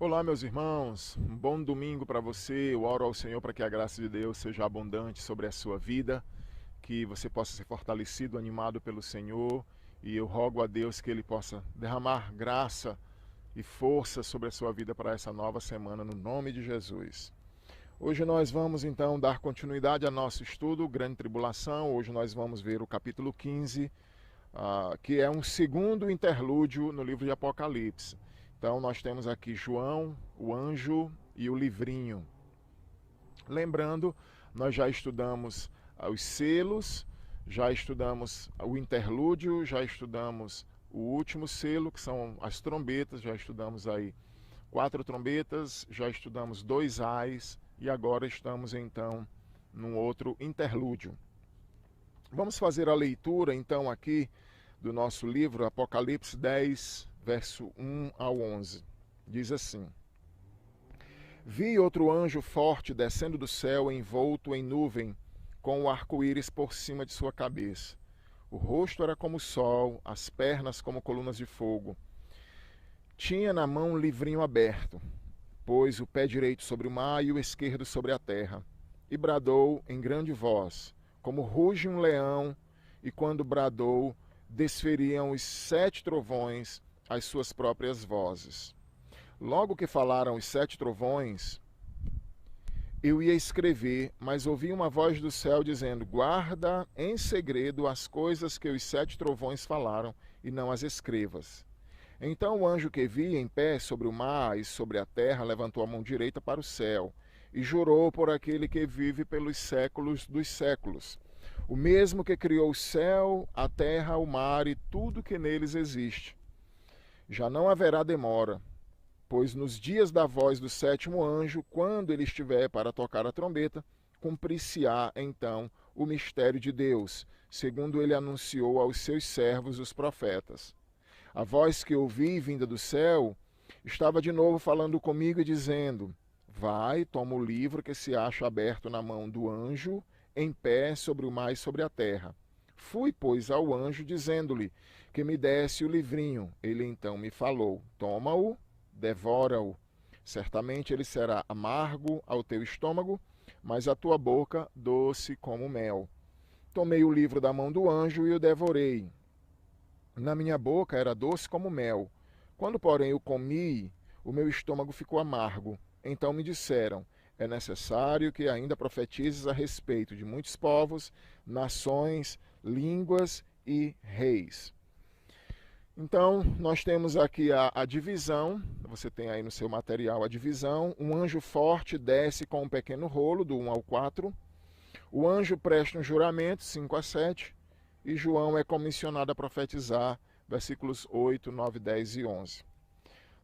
Olá, meus irmãos, um bom domingo para você. Eu oro ao Senhor para que a graça de Deus seja abundante sobre a sua vida, que você possa ser fortalecido, animado pelo Senhor, e eu rogo a Deus que Ele possa derramar graça e força sobre a sua vida para essa nova semana, no nome de Jesus. Hoje nós vamos então dar continuidade ao nosso estudo, Grande Tribulação. Hoje nós vamos ver o capítulo 15, que é um segundo interlúdio no livro de Apocalipse. Então nós temos aqui João, o anjo e o livrinho. Lembrando, nós já estudamos os selos, já estudamos o interlúdio, já estudamos o último selo, que são as trombetas, já estudamos aí 4 trombetas, já estudamos 2 ais e agora estamos então num outro interlúdio. Vamos fazer a leitura então aqui do nosso livro Apocalipse 10, verso 1 ao 11. Diz assim: Vi outro anjo forte descendo do céu, envolto em nuvem, com o arco-íris por cima de sua cabeça. O rosto era como o sol, as pernas como colunas de fogo. Tinha na mão um livrinho aberto, pôs o pé direito sobre o mar e o esquerdo sobre a terra, e bradou em grande voz, como ruge um leão, e quando bradou, desferiam os 7 trovões as suas próprias vozes. Logo que falaram os 7 trovões, eu ia escrever, mas ouvi uma voz do céu dizendo: guarda em segredo as coisas que os 7 trovões falaram, e não as escrevas. Então o anjo que vi em pé sobre o mar e sobre a terra levantou a mão direita para o céu e jurou por aquele que vive pelos séculos dos séculos, o mesmo que criou o céu, a terra, o mar e tudo que neles existe. Já não haverá demora, pois nos dias da voz do 7º anjo, quando ele estiver para tocar a trombeta, cumprir-se-á então o mistério de Deus, segundo ele anunciou aos seus servos os profetas. A voz que ouvi vinda do céu estava de novo falando comigo e dizendo: vai, toma o livro que se acha aberto na mão do anjo, em pé sobre o mar e sobre a terra. Fui, pois, ao anjo, dizendo-lhe que me desse o livrinho. Ele então me falou: toma-o, devora-o. Certamente ele será amargo ao teu estômago, mas a tua boca doce como mel. Tomei o livro da mão do anjo e o devorei. Na minha boca era doce como mel. Quando, porém, o comi, o meu estômago ficou amargo. Então me disseram: é necessário que ainda profetizes a respeito de muitos povos, nações, línguas e reis. Então, nós temos aqui a divisão, você tem aí no seu material a divisão. Um anjo forte desce com um pequeno rolo, do 1 ao 4. O anjo presta um juramento, 5 a 7. E João é comissionado a profetizar, versículos 8, 9, 10 e 11.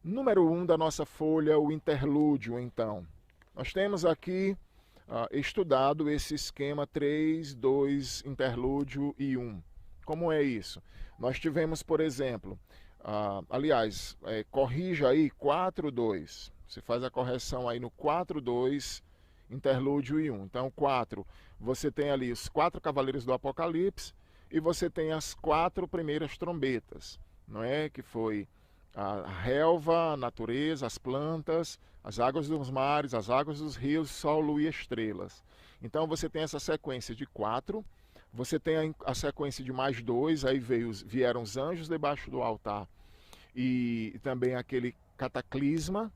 Número 1 da nossa folha, o interlúdio, então. Nós temos aqui estudado esse esquema 3, 2, interlúdio e 1. Como é isso? Nós tivemos, por exemplo, corrija aí 4, 2. Você faz a correção aí no 4, 2, interlúdio e 1. Então, 4, você tem ali os 4 cavaleiros do Apocalipse, e você tem as 4 primeiras trombetas, não é? Que foi a relva, a natureza, as plantas, as águas dos mares, as águas dos rios, sol, lua e estrelas. Então você tem essa sequência de 4, você tem a sequência de mais 2, aí vieram os anjos debaixo do altar e também aquele cataclisma.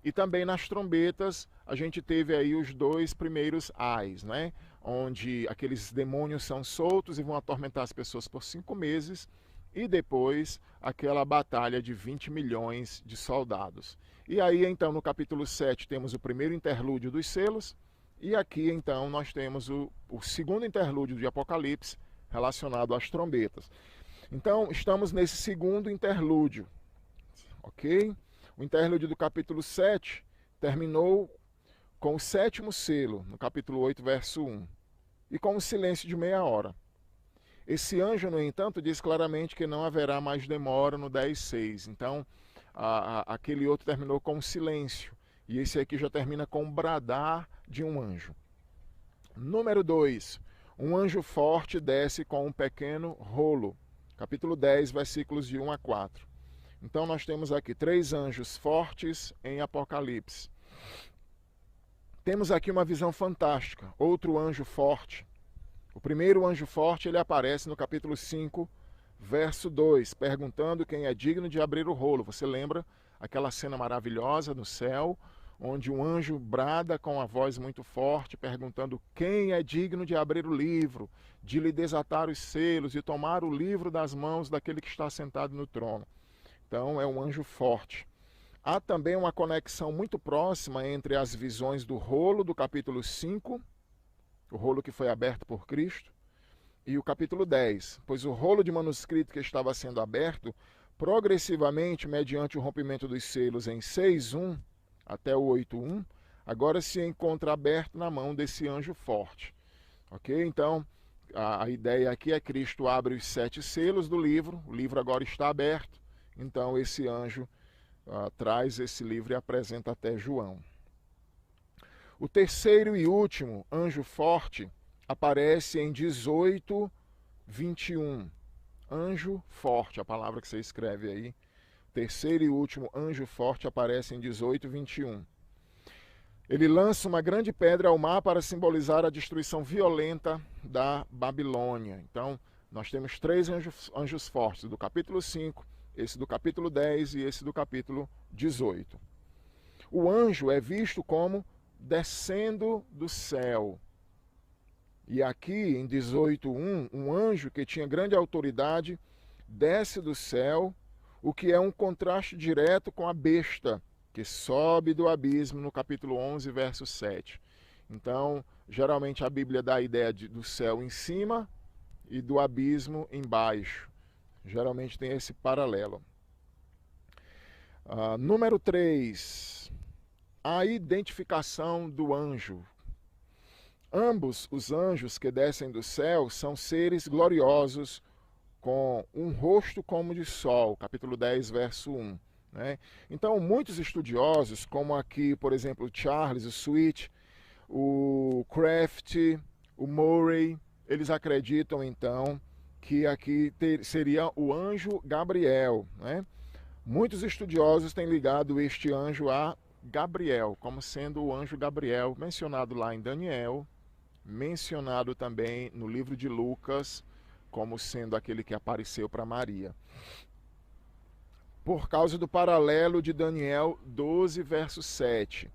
E também nas trombetas a gente teve aí os 2 primeiros ais, né? Onde aqueles demônios são soltos e vão atormentar as pessoas por 5 meses, e depois aquela batalha de 20 milhões de soldados. E aí então no capítulo 7 temos o primeiro interlúdio dos selos, e aqui então nós temos o segundo interlúdio de Apocalipse relacionado às trombetas. Então estamos nesse segundo interlúdio, ok? O interlúdio do capítulo 7 terminou com o 7º selo, no capítulo 8, verso 1, e com um silêncio de meia hora. Esse anjo, no entanto, diz claramente que não haverá mais demora no 10:6. Então, aquele outro terminou com um silêncio, e esse aqui já termina com um bradar de um anjo. Número 2, um anjo forte desce com um pequeno rolo. Capítulo 10, versículos de 1 a 4. Então nós temos aqui 3 anjos fortes em Apocalipse. Temos aqui uma visão fantástica, outro anjo forte. O primeiro anjo forte, ele aparece no capítulo 5, verso 2, perguntando quem é digno de abrir o rolo. Você lembra aquela cena maravilhosa no céu, onde um anjo brada com a voz muito forte, perguntando quem é digno de abrir o livro, de lhe desatar os selos e tomar o livro das mãos daquele que está sentado no trono. Então é um anjo forte. Há também uma conexão muito próxima entre as visões do rolo do capítulo 5, o rolo que foi aberto por Cristo, e o capítulo 10, pois o rolo de manuscrito que estava sendo aberto, progressivamente, mediante o rompimento dos selos em 6.1 até o 8.1, agora se encontra aberto na mão desse anjo forte. Ok? Então, a ideia aqui é que Cristo abre os 7 selos do livro, o livro agora está aberto, então esse anjo traz esse livro e apresenta até João. O terceiro e último anjo forte aparece em 18:21. Anjo forte, a palavra que você escreve aí. Terceiro e último anjo forte aparece em 18:21. Ele lança uma grande pedra ao mar para simbolizar a destruição violenta da Babilônia. Então, nós temos 3 anjos fortes, do capítulo 5, esse do capítulo 10 e esse do capítulo 18. O anjo é visto como descendo do céu. E aqui em 18:1, um anjo que tinha grande autoridade desce do céu, o que é um contraste direto com a besta que sobe do abismo no capítulo 11, verso 7. Então, geralmente a Bíblia dá a ideia do céu em cima e do abismo embaixo. Geralmente tem esse paralelo. Número 3, a identificação do anjo. Ambos os anjos que descem do céu são seres gloriosos com um rosto como de sol, capítulo 10, verso 1. Né? Então, muitos estudiosos, como aqui, por exemplo, o Charles, o Sweet, o Kraft, o Murray, eles acreditam, então, que aqui seria o anjo Gabriel. Né? Muitos estudiosos têm ligado este anjo a Gabriel, como sendo o anjo Gabriel, mencionado lá em Daniel, mencionado também no livro de Lucas, como sendo aquele que apareceu para Maria. Por causa do paralelo de Daniel 12, verso 7,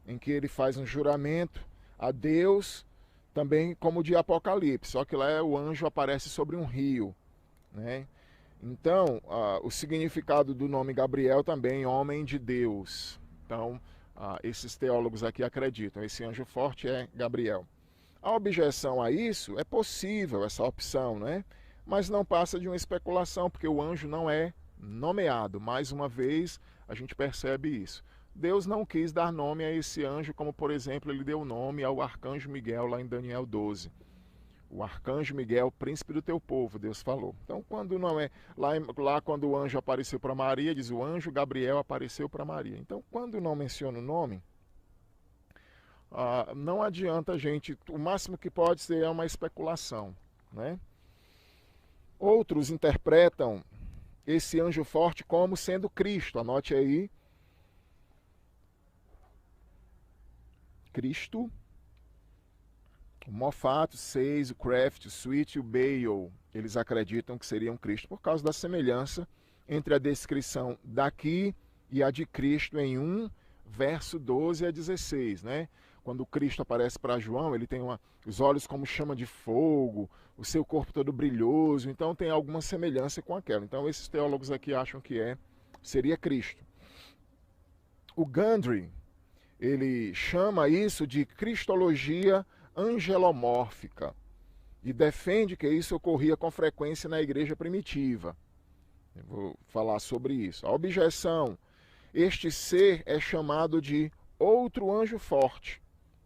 em que ele faz um juramento a Deus, também como de Apocalipse, só que lá o anjo aparece sobre um rio. Né? Então, o significado do nome Gabriel também, homem de Deus. Então, esses teólogos aqui acreditam, esse anjo forte é Gabriel. A objeção a isso é possível, essa opção, né? Mas não passa de uma especulação, porque o anjo não é nomeado. Mais uma vez, a gente percebe isso. Deus não quis dar nome a esse anjo, como, por exemplo, ele deu nome ao arcanjo Miguel, lá em Daniel 12. O arcanjo Miguel, príncipe do teu povo, Deus falou. Então, quando não é lá quando o anjo apareceu para Maria, diz o anjo Gabriel apareceu para Maria. Então, quando não menciona o nome, não adianta a gente, o máximo que pode ser é uma especulação. Né? Outros interpretam esse anjo forte como sendo Cristo. Anote aí. Cristo. O Moffat, o Sayce, o Kraft, o Sweet e o Bale, eles acreditam que seriam Cristo por causa da semelhança entre a descrição daqui e a de Cristo em 1, verso 12 a 16, né? Quando Cristo aparece para João, ele tem os olhos como chama de fogo, o seu corpo todo brilhoso, então tem alguma semelhança com aquela. Então esses teólogos aqui acham que seria Cristo. O Gundry, ele chama isso de cristologia angelomórfica e defende que isso ocorria com frequência na igreja primitiva. Eu vou falar sobre isso. A objeção: este ser é chamado de outro anjo forte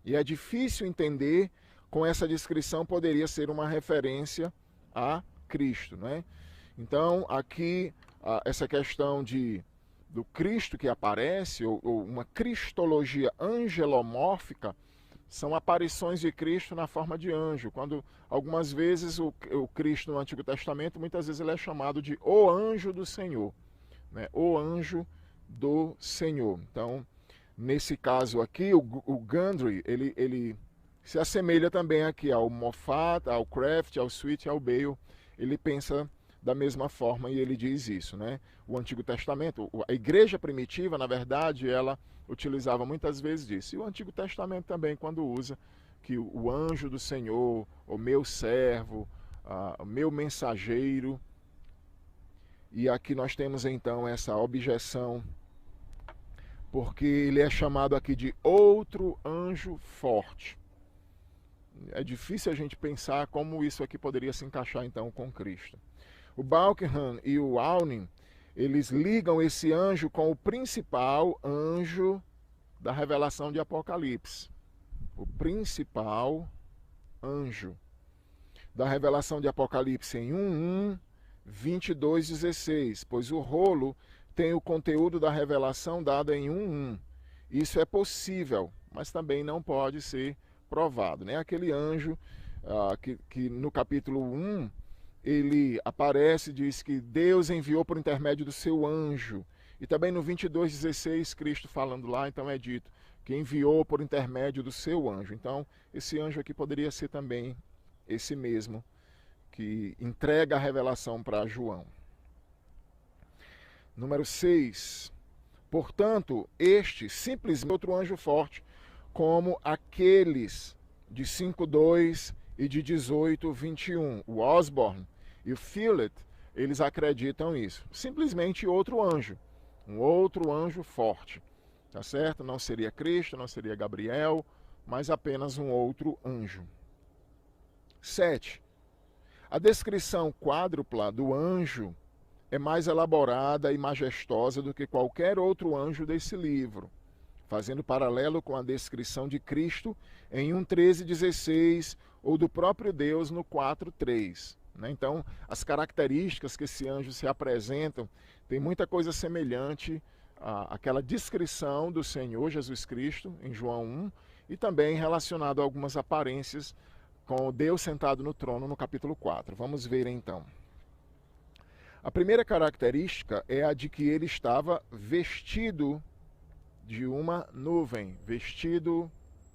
e é difícil entender com essa descrição poderia ser uma referência a Cristo, né? Então aqui essa questão do Cristo que aparece, ou uma cristologia angelomórfica, são aparições de Cristo na forma de anjo. Quando algumas vezes o Cristo no Antigo Testamento, muitas vezes ele é chamado de o anjo do Senhor. né? O anjo do Senhor. Então, nesse caso aqui, o Gundry, ele se assemelha também aqui ao Moffat, ao Kraft, ao Sweet, ao Bale. Ele pensa da mesma forma e ele diz isso, né? O Antigo Testamento, a igreja primitiva, na verdade, ela utilizava muitas vezes isso. E o Antigo Testamento também, quando usa que o anjo do Senhor, o meu servo, o meu mensageiro. E aqui nós temos então essa objeção, porque ele é chamado aqui de outro anjo forte. É difícil a gente pensar como isso aqui poderia se encaixar então com Cristo. O Balkenham e o Alnin, eles ligam esse anjo com o principal anjo da revelação de Apocalipse. O principal anjo da revelação de Apocalipse em 1:1, 22:16, pois o rolo tem o conteúdo da revelação dada em 1:1. Isso é possível, mas também não pode ser provado, né? Aquele anjo que no capítulo 1 ele aparece e diz que Deus enviou por intermédio do seu anjo. E também no 22:16, Cristo falando lá, então é dito que enviou por intermédio do seu anjo. Então, esse anjo aqui poderia ser também esse mesmo que entrega a revelação para João. Número 6. Portanto, este simplesmente outro anjo forte, como aqueles de 5:2 e de 18:21. O Osborne e o Phillips, eles acreditam isso. Simplesmente outro anjo, um outro anjo forte. Tá certo? Não seria Cristo, não seria Gabriel, mas apenas um outro anjo. 7. A descrição quádrupla do anjo é mais elaborada e majestosa do que qualquer outro anjo desse livro, fazendo paralelo com a descrição de Cristo em 1:13:16 ou do próprio Deus no 4:3. Então, as características que esse anjo se apresentam tem muita coisa semelhante àquela descrição do Senhor Jesus Cristo em João 1 e também relacionado a algumas aparências com Deus sentado no trono no capítulo 4. Vamos ver então. A primeira característica é a de que ele estava vestido de uma nuvem. Vestido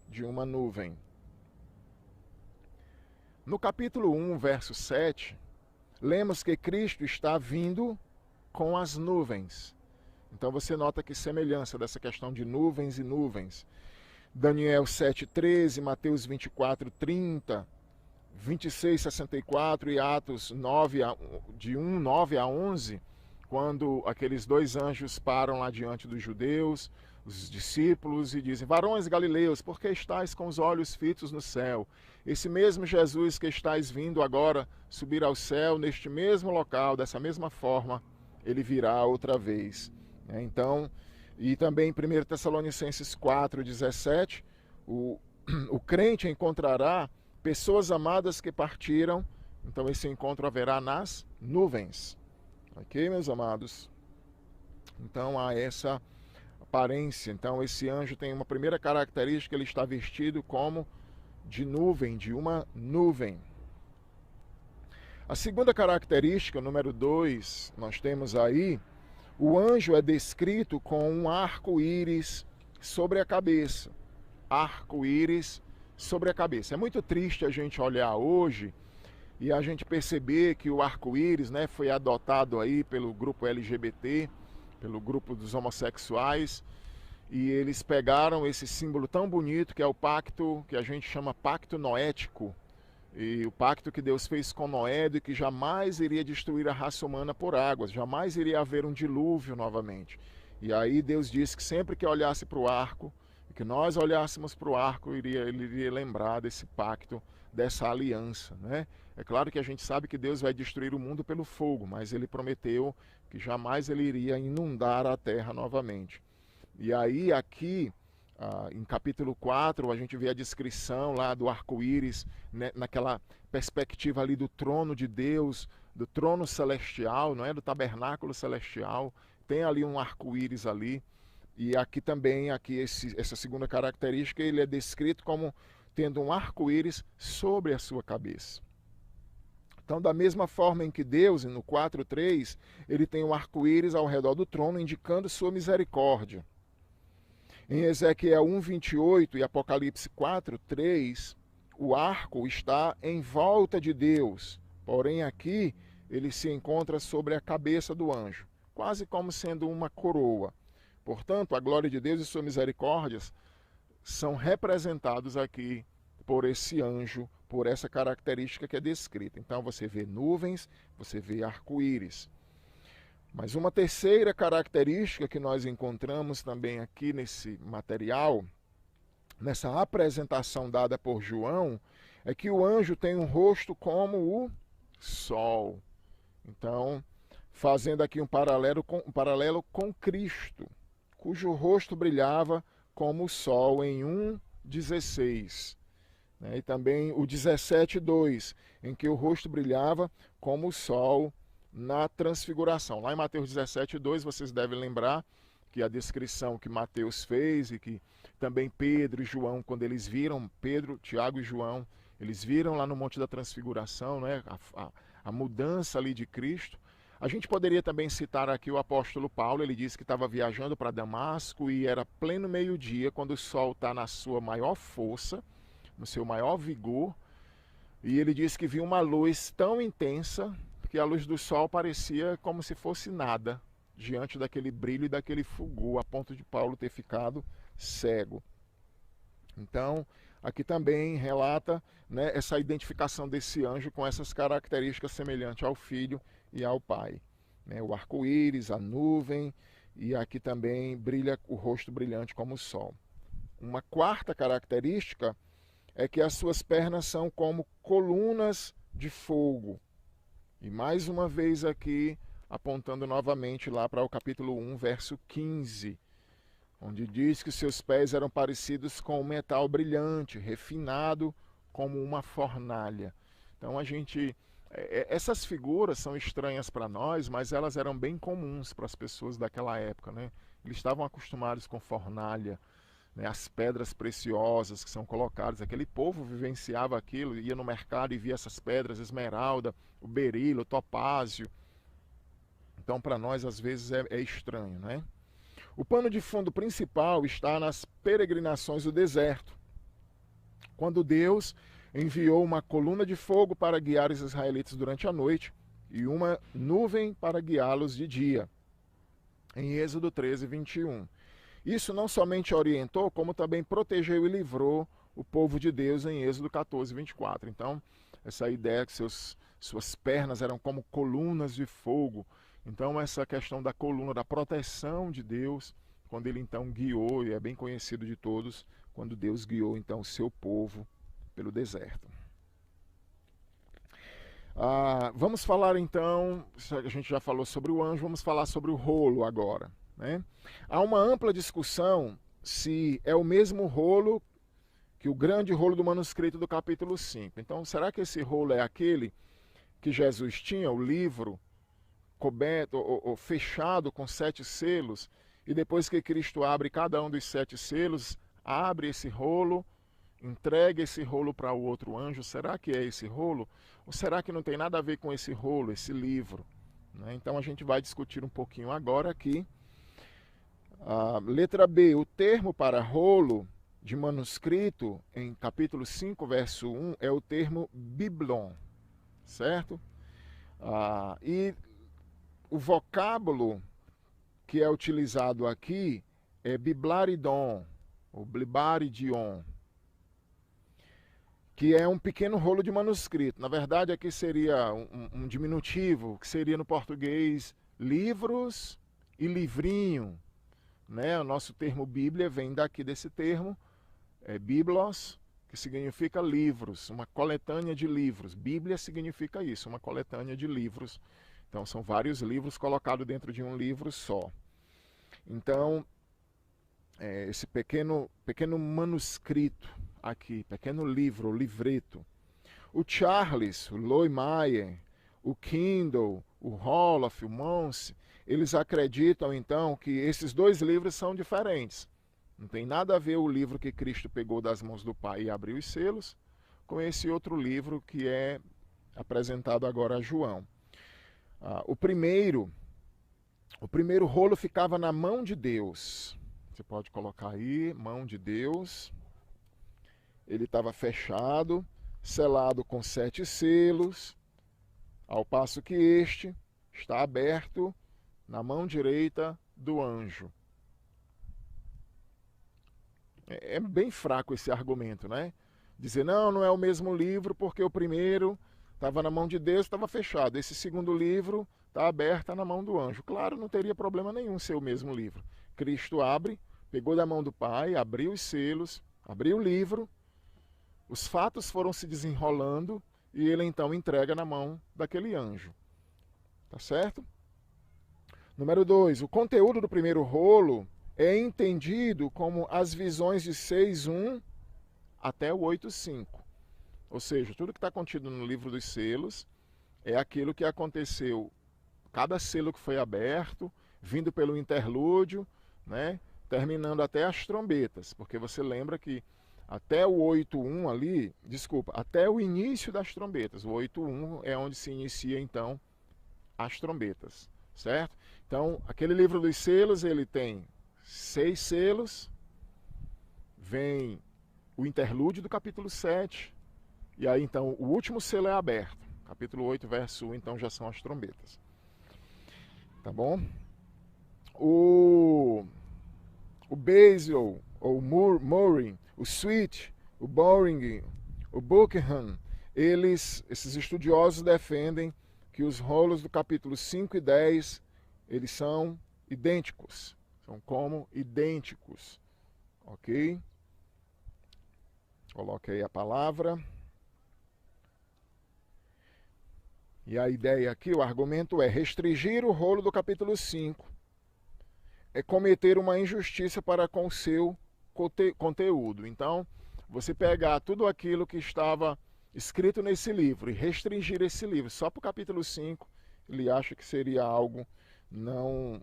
de uma nuvem. No capítulo 1, verso 7, lemos que Cristo está vindo com as nuvens. Então você nota que semelhança dessa questão de nuvens e nuvens. Daniel 7:13, Mateus 24:30, 26:64 e Atos 9:11, quando aqueles dois anjos param lá diante dos judeus, os discípulos, e dizem: varões galileus, por que estáis com os olhos fitos no céu? Esse mesmo Jesus que estáis vindo agora subir ao céu, neste mesmo local, dessa mesma forma, ele virá outra vez. Então, e também em 1 Tessalonicenses 4:17, o crente encontrará pessoas amadas que partiram. Então esse encontro haverá nas nuvens. Ok, meus amados? Então há essa aparência. Então esse anjo tem uma primeira característica, ele está vestido como de nuvem, de uma nuvem. A segunda característica, número 2, nós temos aí, o anjo é descrito com um arco-íris sobre a cabeça. Arco-íris sobre a cabeça. É muito triste a gente olhar hoje e a gente perceber que o arco-íris, né, foi adotado aí pelo grupo LGBT, pelo grupo dos homossexuais, e eles pegaram esse símbolo tão bonito que é o pacto, que a gente chama pacto noético, e o pacto que Deus fez com Noé de que jamais iria destruir a raça humana por águas, jamais iria haver um dilúvio novamente. E aí Deus disse que sempre que olhasse para o arco, que nós olhássemos para o arco, ele iria lembrar desse pacto, dessa aliança, né? É claro que a gente sabe que Deus vai destruir o mundo pelo fogo, mas ele prometeu que jamais ele iria inundar a terra novamente. E aí aqui, em capítulo 4, a gente vê a descrição lá do arco-íris, né, naquela perspectiva ali do trono de Deus, do trono celestial, não é? Do tabernáculo celestial, tem ali um arco-íris ali. E aqui também, essa segunda característica, ele é descrito como tendo um arco-íris sobre a sua cabeça. Então, da mesma forma em que Deus, no 4:3, ele tem um arco-íris ao redor do trono, indicando sua misericórdia. Em Ezequiel 1:28 e Apocalipse 4:3, o arco está em volta de Deus, porém aqui ele se encontra sobre a cabeça do anjo, quase como sendo uma coroa. Portanto, a glória de Deus e sua misericórdia são representados aqui por esse anjo, por essa característica que é descrita. Então você vê nuvens, você vê arco-íris. Mas uma terceira característica que nós encontramos também aqui nesse material, nessa apresentação dada por João, é que o anjo tem um rosto como o sol. Então, fazendo aqui um paralelo com Cristo, cujo rosto brilhava como o sol em 1:16. E também o 17:2, em que o rosto brilhava como o sol na transfiguração. Lá em Mateus 17:2, vocês devem lembrar que a descrição que Mateus fez e que também Pedro e João, quando eles viram, Pedro, Tiago e João, eles viram lá no Monte da Transfiguração, né, a mudança ali de Cristo. A gente poderia também citar aqui o apóstolo Paulo. Ele disse que estava viajando para Damasco e era pleno meio-dia, quando o sol está na sua maior força, no seu maior vigor, e ele disse que viu uma luz tão intensa que a luz do sol parecia como se fosse nada diante daquele brilho e daquele fulgor, a ponto de Paulo ter ficado cego. Então, aqui também relata, né, essa identificação desse anjo com essas características semelhantes ao Filho e ao Pai. Né, o arco-íris, a nuvem, e aqui também brilha o rosto brilhante como o sol. Uma quarta característica é que as suas pernas são como colunas de fogo. E mais uma vez aqui, apontando novamente lá para o capítulo 1, verso 15, onde diz que seus pés eram parecidos com um metal brilhante, refinado como uma fornalha. Então essas figuras são estranhas para nós, mas elas eram bem comuns para as pessoas daquela época, né? Eles estavam acostumados com fornalha, né, as pedras preciosas que são colocadas. Aquele povo vivenciava aquilo, ia no mercado e via essas pedras, esmeralda, o berilo, o topázio. Então, para nós, às vezes, é estranho, né? O pano de fundo principal está nas peregrinações do deserto, quando Deus enviou uma coluna de fogo para guiar os israelitas durante a noite e uma nuvem para guiá-los de dia, em Êxodo 13:21. Isso não somente orientou, como também protegeu e livrou o povo de Deus em Êxodo 14:24. Então, essa ideia que suas pernas eram como colunas de fogo. Então, essa questão da coluna, da proteção de Deus, quando ele então guiou, e é bem conhecido de todos, quando Deus guiou então o seu povo pelo deserto. Vamos falar então, a gente já falou sobre o anjo, vamos falar sobre o rolo agora. Né? Há uma ampla discussão se é o mesmo rolo que o grande rolo do manuscrito do capítulo 5. Então, será que esse rolo é aquele que Jesus tinha, o livro coberto ou fechado com 7 selos, e depois que Cristo abre cada um dos 7 selos, abre esse rolo, entrega esse rolo para o outro anjo? Será que é esse rolo? Ou será que não tem nada a ver com esse rolo, esse livro? Né? Então a gente vai discutir um pouquinho agora aqui. Letra B, o termo para rolo de manuscrito, em capítulo 5, verso 1, é o termo biblon, certo? E o vocábulo que é utilizado aqui é biblaridon, ou blibaridion, que é um pequeno rolo de manuscrito. Na verdade, aqui seria um diminutivo, que seria no português livros e livrinho. Né? O nosso termo Bíblia vem daqui desse termo, biblos, que significa livros, uma coletânea de livros. Bíblia significa isso, uma coletânea de livros. Então, são vários livros colocados dentro de um livro só. Então, esse pequeno manuscrito aqui, pequeno livro, livreto. O Charles, o Loy Mayer, o Kindle, o Roloff, o Monse, eles acreditam, então, que esses 2 livros são diferentes. Não tem nada a ver o livro que Cristo pegou das mãos do Pai e abriu os selos, com esse outro livro que é apresentado agora a João. O primeiro rolo ficava na mão de Deus. Você pode colocar aí, mão de Deus. Ele estava fechado, selado com 7 selos, ao passo que este está aberto na mão direita do anjo. É bem fraco esse argumento, né? Dizer, não é o mesmo livro porque o primeiro estava na mão de Deus, estava fechado. Esse segundo livro está aberto, está na mão do anjo. Claro, não teria problema nenhum ser o mesmo livro. Cristo abre, pegou da mão do Pai, abriu os selos, abriu o livro, os fatos foram se desenrolando e ele então entrega na mão daquele anjo. Tá certo? Número 2, o conteúdo do primeiro rolo é entendido como as visões de 6:1 até o 8:5. Ou seja, tudo que está contido no livro dos selos é aquilo que aconteceu, cada selo que foi aberto, vindo pelo interlúdio, né, terminando até as trombetas, porque você lembra que até o 8:1 ali, até o início das trombetas, o 8:1 é onde se inicia então as trombetas, certo? Então, aquele livro dos selos, ele tem 6 selos, vem o interlúdio do capítulo 7, e aí então o último selo é aberto. Capítulo 8, verso 1, então já são as trombetas. Tá bom? O Basil, ou Murray, o Sweet, o Boring, o Buckingham, esses estudiosos defendem que os rolos do capítulo 5 e 10, eles são idênticos. São como idênticos. Ok? Coloque aí a palavra. E a ideia aqui, o argumento é restringir o rolo do capítulo 5. É cometer uma injustiça para com o seu conteúdo. Então, você pegar tudo aquilo que estava escrito nesse livro e restringir esse livro só para o capítulo 5, ele acha que seria algo não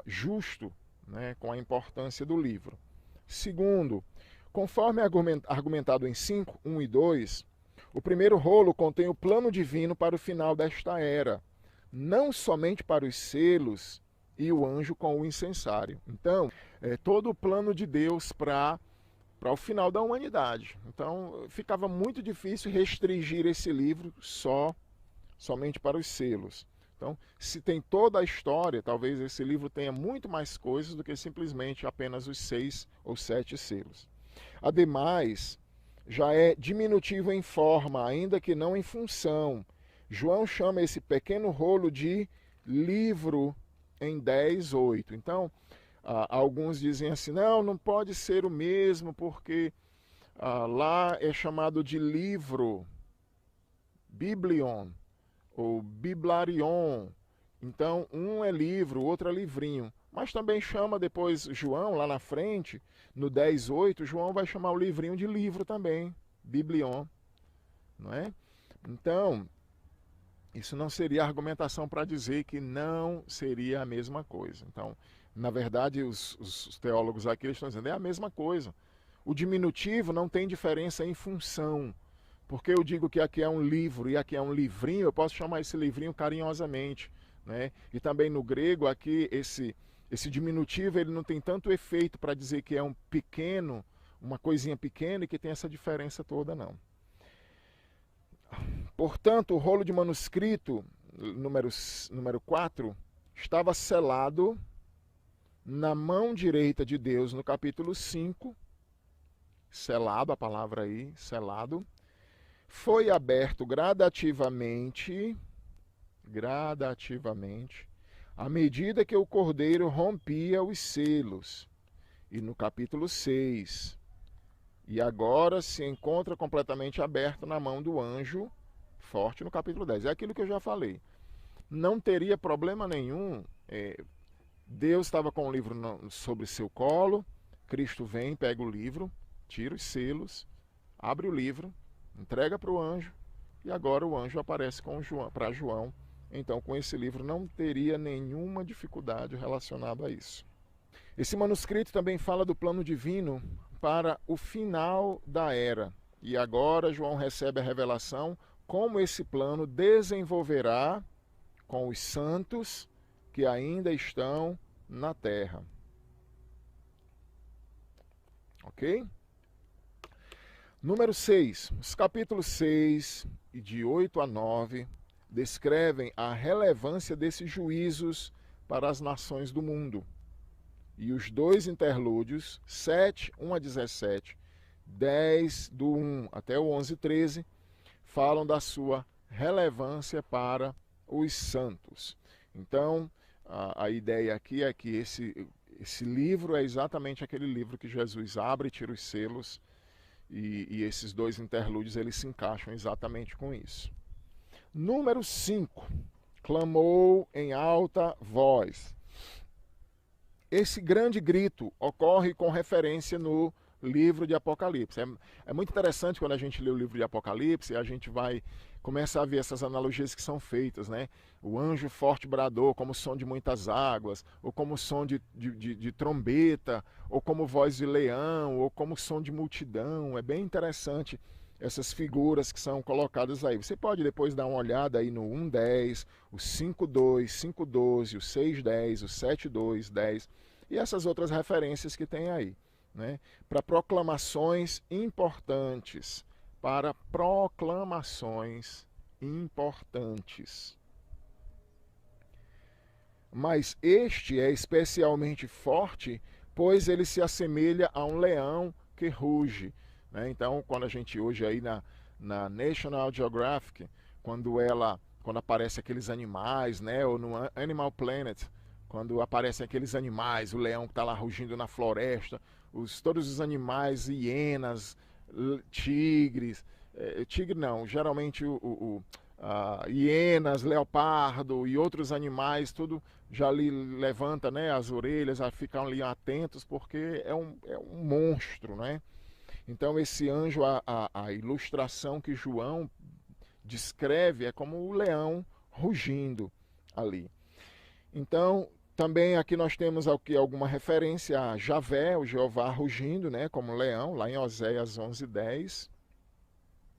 justo, né, com a importância do livro. Segundo, conforme argumentado em 5:1 e 2, o primeiro rolo contém o plano divino para o final desta era, não somente para os selos e o anjo com o incensário. Então, é todo o plano de Deus para o final da humanidade. Então, ficava muito difícil restringir esse livro somente para os selos. Então, se tem toda a história, talvez esse livro tenha muito mais coisas do que simplesmente apenas os 6 ou 7 selos. Ademais, já é diminutivo em forma, ainda que não em função. João chama esse pequeno rolo de livro em 10:8. Então, alguns dizem assim, não pode ser o mesmo, porque lá é chamado de livro, biblion, ou biblarion. Então, um é livro, o outro é livrinho. Mas também chama depois João, lá na frente, no 10:8, João vai chamar o livrinho de livro também, biblion. Não é? Então, isso não seria argumentação para dizer que não seria a mesma coisa. Então, na verdade, os teólogos aqui estão dizendo é a mesma coisa. O diminutivo não tem diferença em função. Porque eu digo que aqui é um livro e aqui é um livrinho, eu posso chamar esse livrinho carinhosamente. Né? E também no grego, aqui, esse diminutivo ele não tem tanto efeito para dizer que é um pequeno, uma coisinha pequena e que tem essa diferença toda, não. Portanto, o rolo de manuscrito, número 4, estava selado na mão direita de Deus no capítulo 5, selado, a palavra aí, selado, foi aberto gradativamente, à medida que o cordeiro rompia os selos. E no capítulo 6, e agora se encontra completamente aberto na mão do anjo forte no capítulo 10. É aquilo que eu já falei. Não teria problema nenhum, Deus estava com o livro sobre seu colo, Cristo vem, pega o livro, tira os selos, abre o livro, entrega para o anjo, e agora o anjo aparece para João. Então, com esse livro não teria nenhuma dificuldade relacionada a isso. Esse manuscrito também fala do plano divino para o final da era. E agora João recebe a revelação como esse plano desenvolverá com os santos que ainda estão na terra. Ok? Número 6. Os capítulos 6 e de 8 a 9 descrevem a relevância desses juízos para as nações do mundo. E os dois interlúdios, 7, 1 a 17, 10, do 1 até o 11, 13, falam da sua relevância para os santos. Então, a ideia aqui é que esse livro é exatamente aquele livro que Jesus abre e tira os selos, e esses dois interlúdios eles se encaixam exatamente com isso. Número 5. Clamou em alta voz. Esse grande grito ocorre com referência no livro de Apocalipse. É muito interessante quando a gente lê o livro de Apocalipse, a gente começa a ver essas analogias que são feitas, né? O anjo forte bradou como som de muitas águas, ou como som de trombeta, ou como voz de leão, ou como som de multidão. É bem interessante essas figuras que são colocadas aí. Você pode depois dar uma olhada aí no 1:10, o 5:2, 5:12, o 6:10, o 7:2, 10 e essas outras referências que tem aí, né? Para proclamações importantes. Para proclamações importantes. Mas este é especialmente forte, pois ele se assemelha a um leão que ruge. Né? Então, quando a gente hoje aí na National Geographic, quando aparece aqueles animais, né? Ou no Animal Planet, quando aparecem aqueles animais, o leão que está lá rugindo na floresta, todos os animais, hienas, tigres, tigre não, geralmente hienas, leopardo e outros animais, tudo já ali levanta, né, as orelhas, já ficam ali atentos, porque é um monstro, né? Então esse anjo, a ilustração que João descreve é como o leão rugindo ali. Então, também aqui nós temos aqui alguma referência a Javé, o Jeová rugindo, né, como leão, lá em Oséias 11:10.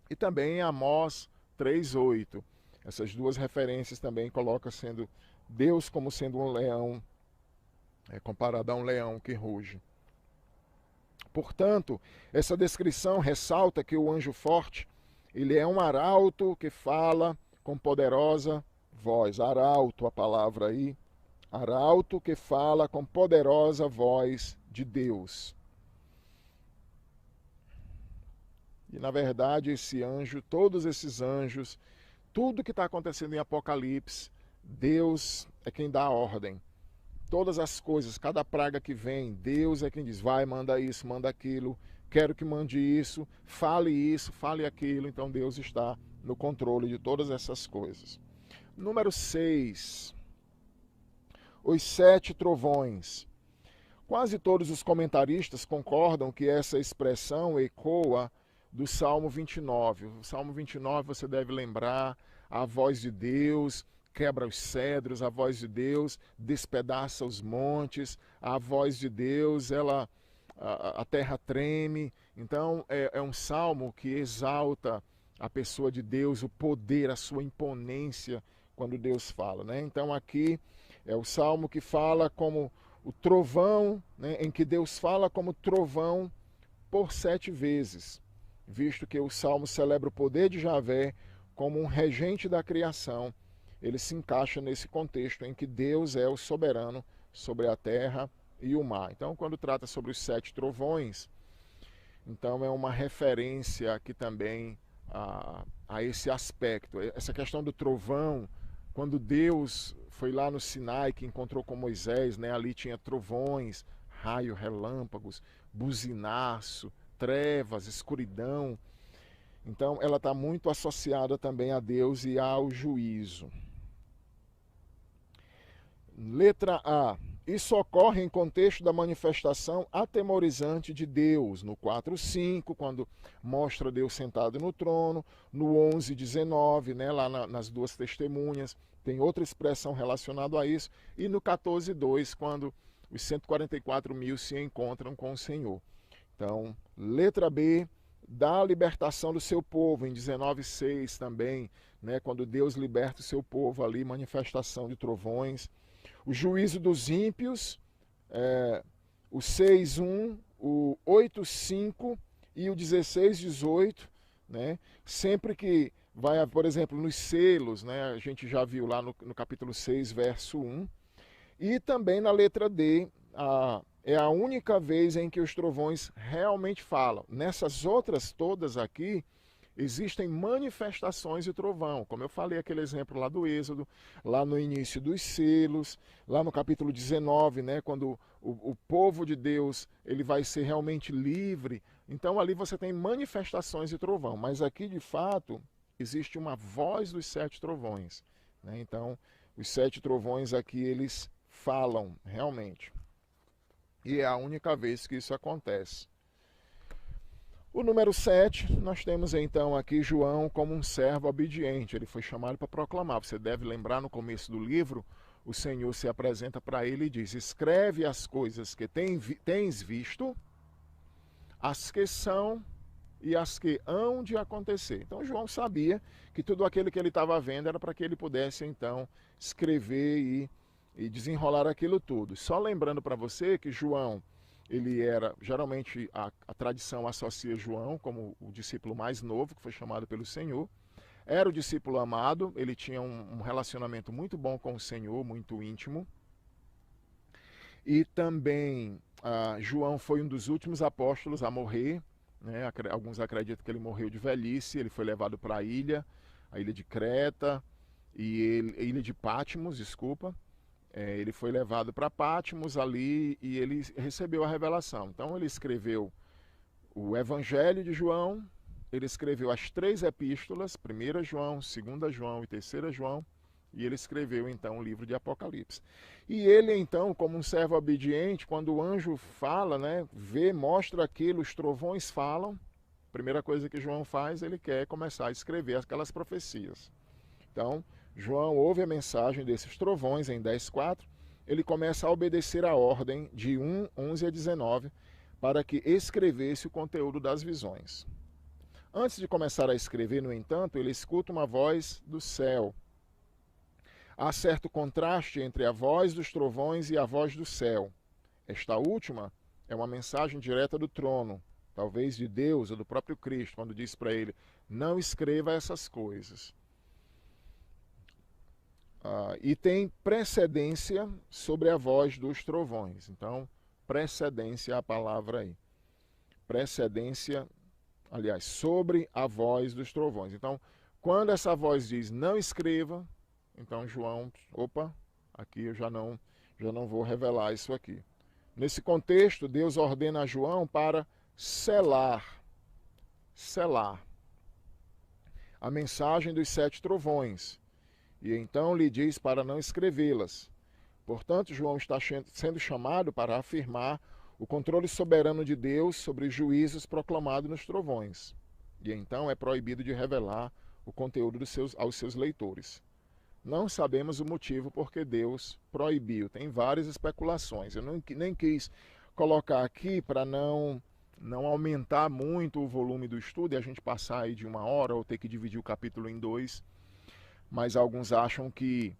E também em Amós 3:8. Essas duas referências também colocam sendo Deus como sendo um leão, comparado a um leão que ruge. Portanto, essa descrição ressalta que o anjo forte, ele é um arauto que fala com poderosa voz. Arauto, a palavra aí. Arauto que fala com poderosa voz de Deus. E na verdade esse anjo, todos esses anjos, tudo que está acontecendo em Apocalipse, Deus é quem dá a ordem. Todas as coisas, cada praga que vem, Deus é quem diz, vai, manda isso, manda aquilo, quero que mande isso, fale aquilo. Então Deus está no controle de todas essas coisas. Número 6. Os 7 trovões. Quase todos os comentaristas concordam que essa expressão ecoa do Salmo 29. O Salmo 29, você deve lembrar, a voz de Deus quebra os cedros, a voz de Deus despedaça os montes, a voz de Deus, a terra treme. Então é um salmo que exalta a pessoa de Deus, o poder, a sua imponência quando Deus fala, né? Então aqui é o salmo que fala como o trovão, né, em que Deus fala como trovão por 7 vezes, visto que o salmo celebra o poder de Javé como um regente da criação. Ele se encaixa nesse contexto em que Deus é o soberano sobre a terra e o mar. Então, quando trata sobre os 7 trovões, então é uma referência aqui também a esse aspecto. Essa questão do trovão, quando Deus foi lá no Sinai, que encontrou com Moisés, né, ali tinha trovões, raio, relâmpagos, buzinaço, trevas, escuridão. Então, ela está muito associada também a Deus e ao juízo. Letra A. Isso ocorre em contexto da manifestação atemorizante de Deus, no 4:5, quando mostra Deus sentado no trono, no 11:19, né, lá nas duas testemunhas, tem outra expressão relacionada a isso, e no 14:2, quando os 144.000 se encontram com o Senhor. Então, letra B, da libertação do seu povo, em 19:6 também, né, quando Deus liberta o seu povo ali, manifestação de trovões. O juízo dos ímpios, o 6:1, o 8:5 e o 16:18, né? Sempre que vai, por exemplo, nos selos, né? A gente já viu lá no capítulo 6, verso 1. E também na letra D, é a única vez em que os trovões realmente falam. Nessas outras todas aqui, existem manifestações de trovão, como eu falei, aquele exemplo lá do Êxodo, lá no início dos selos, lá no capítulo 19, né, quando o povo de Deus ele vai ser realmente livre. Então ali você tem manifestações de trovão, mas aqui de fato existe uma voz dos 7 trovões, né? Então os 7 trovões aqui eles falam realmente, e é a única vez que isso acontece. O número 7, nós temos então aqui João como um servo obediente. Ele foi chamado para proclamar. Você deve lembrar, no começo do livro, o Senhor se apresenta para ele e diz: escreve as coisas que tens visto, as que são e as que hão de acontecer. Então João sabia que tudo aquilo que ele estava vendo era para que ele pudesse então escrever e desenrolar aquilo tudo. Só lembrando para você que João, ele era, geralmente a tradição associa João como o discípulo mais novo, que foi chamado pelo Senhor. Era o discípulo amado, ele tinha um relacionamento muito bom com o Senhor, muito íntimo. E também João foi um dos últimos apóstolos a morrer, né? Alguns acreditam que ele morreu de velhice, ele foi levado para a ilha de Creta, a ilha de Patmos, desculpa. Ele foi levado para Patmos ali e ele recebeu a revelação. Então ele escreveu o Evangelho de João, ele escreveu as 3 epístolas, 1 João, 2 João e 3 João, e ele escreveu então o livro de Apocalipse. E ele então, como um servo obediente, quando o anjo fala, né, mostra aquilo, os trovões falam, a primeira coisa que João faz, ele quer começar a escrever aquelas profecias. Então, João ouve a mensagem desses trovões em 10:4, ele começa a obedecer a ordem de 1:11 a 19, para que escrevesse o conteúdo das visões. Antes de começar a escrever, no entanto, ele escuta uma voz do céu. Há certo contraste entre a voz dos trovões e a voz do céu. Esta última é uma mensagem direta do trono, talvez de Deus ou do próprio Cristo, quando diz para ele: não escreva essas coisas. E tem precedência sobre a voz dos trovões. Então, precedência é a palavra aí. Precedência, aliás, sobre a voz dos trovões. Então, quando essa voz diz não escreva, então João, aqui eu já não vou revelar isso aqui. Nesse contexto, Deus ordena a João para selar a mensagem dos 7 trovões. E então lhe diz para não escrevê-las. Portanto, João está sendo chamado para afirmar o controle soberano de Deus sobre os juízos proclamados nos trovões. E então é proibido de revelar o conteúdo aos seus leitores. Não sabemos o motivo por que Deus proibiu. Tem várias especulações. Eu nem quis colocar aqui para não aumentar muito o volume do estudo e a gente passar aí de 1 hora ou ter que dividir o capítulo em 2. Mas alguns acham que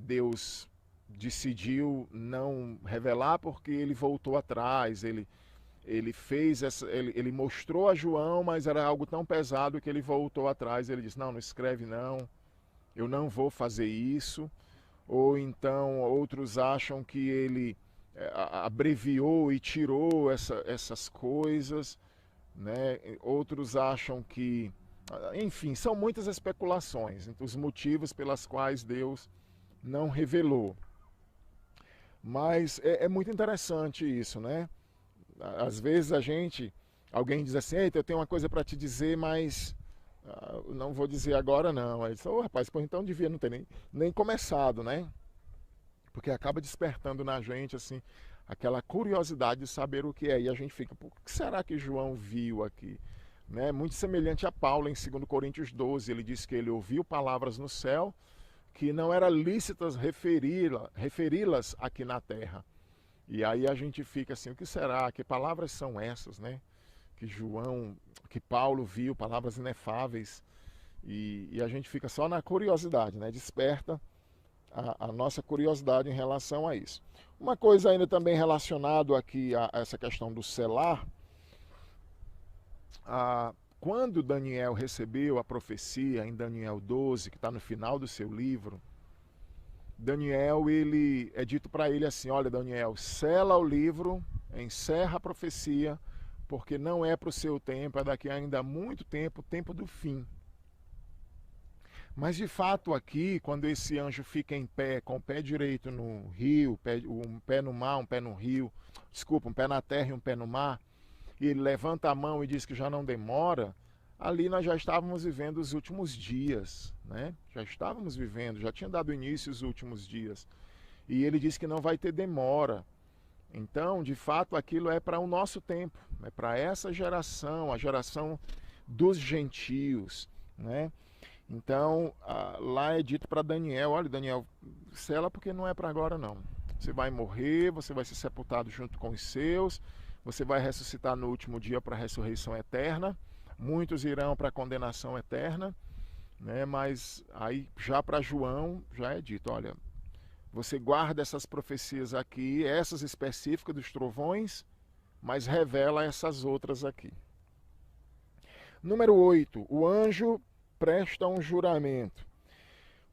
Deus decidiu não revelar porque ele voltou atrás, ele fez ele mostrou a João, mas era algo tão pesado que ele voltou atrás. Ele disse: não escreve não, eu não vou fazer isso. Ou então outros acham que ele abreviou e tirou essas coisas, né? Outros acham que, enfim, são muitas especulações, os motivos pelas quais Deus não revelou. Mas é muito interessante isso, né? Às vezes alguém diz assim: eita, eu tenho uma coisa para te dizer, mas não vou dizer agora não. Aí diz: rapaz, pô, então devia não ter nem começado, né? Porque acaba despertando na gente assim aquela curiosidade de saber o que é. E a gente fica: o que será que João viu aqui? Né? Muito semelhante a Paulo em 2 Coríntios 12, ele diz que ele ouviu palavras no céu que não era lícitas referi-las aqui na terra. E aí a gente fica assim: o que será? Que palavras são essas, né? que Paulo viu, palavras inefáveis, e a gente fica só na curiosidade, né? Desperta a nossa curiosidade em relação a isso. Uma coisa ainda também relacionado aqui a essa questão do selar, quando Daniel recebeu a profecia em Daniel 12, que está no final do seu livro, Daniel, é dito para ele assim: olha, Daniel, sela o livro, encerra a profecia, porque não é para o seu tempo, é daqui ainda muito tempo, o tempo do fim. Mas de fato aqui, quando esse anjo fica em pé, com o pé direito no rio, um pé no mar, um pé no rio, desculpa, um pé na terra e um pé no mar, e ele levanta a mão e diz que já não demora, ali nós já estávamos vivendo os últimos dias, né? Já estávamos vivendo, já tinha dado início os últimos dias. E ele diz que não vai ter demora. Então, de fato, aquilo é para o nosso tempo, é para essa geração, a geração dos gentios, né? Então, lá é dito para Daniel: olha, Daniel, sela porque não é para agora não. Você vai morrer, você vai ser sepultado junto com os seus, você vai ressuscitar no último dia para a ressurreição eterna. Muitos irão para a condenação eterna, né? Mas aí já para João já é dito: olha, você guarda essas profecias aqui, essas específicas dos trovões, mas revela essas outras aqui. Número 8, o anjo presta um juramento.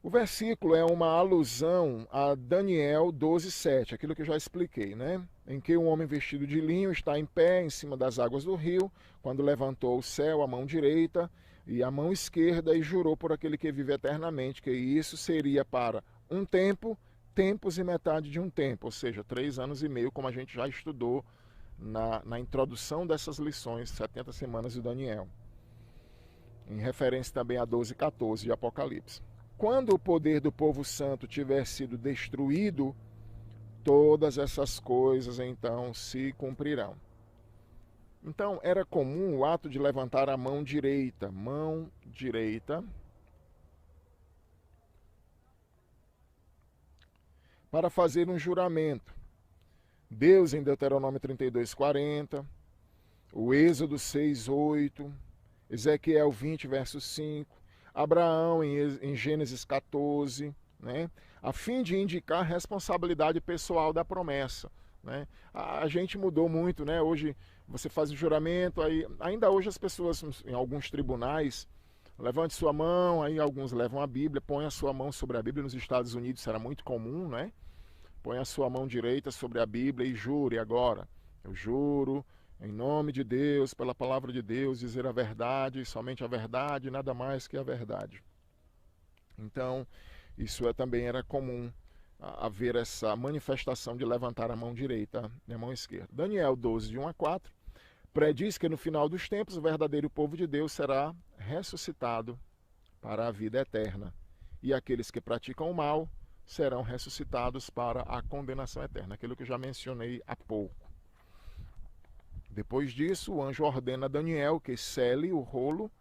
O versículo é uma alusão a Daniel 12:7, aquilo que eu já expliquei, né? Em que um homem vestido de linho está em pé em cima das águas do rio, quando levantou o céu a mão direita e a mão esquerda e jurou por aquele que vive eternamente, que isso seria para um tempo, tempos e metade de um tempo, ou seja, 3 anos e meio, como a gente já estudou na introdução dessas lições, 70 semanas de Daniel, em referência também a 12:14 de Apocalipse. Quando o poder do povo santo tiver sido destruído, todas essas coisas então se cumprirão. Então era comum o ato de levantar a mão direita, para fazer um juramento. Deus em Deuteronômio 32:40, o Êxodo 6:8, Ezequiel 20, verso 5, Abraão em Gênesis 14, né? A fim de indicar a responsabilidade pessoal da promessa, né? A gente mudou muito, né? Hoje você faz o juramento, ainda hoje as pessoas em alguns tribunais levante sua mão, aí alguns levam a Bíblia, põe a sua mão sobre a Bíblia. Nos Estados Unidos isso era muito comum, né? Põe a sua mão direita sobre a Bíblia e jure agora. Eu juro em nome de Deus, pela palavra de Deus, dizer a verdade, somente a verdade, nada mais que a verdade. Então, isso também era comum, haver essa manifestação de levantar a mão direita e a mão esquerda. Daniel 12, de 1 a 4, prediz que no final dos tempos o verdadeiro povo de Deus será ressuscitado para a vida eterna, e aqueles que praticam o mal serão ressuscitados para a condenação eterna, aquilo que eu já mencionei há pouco. Depois disso, o anjo ordena a Daniel que sele o rolo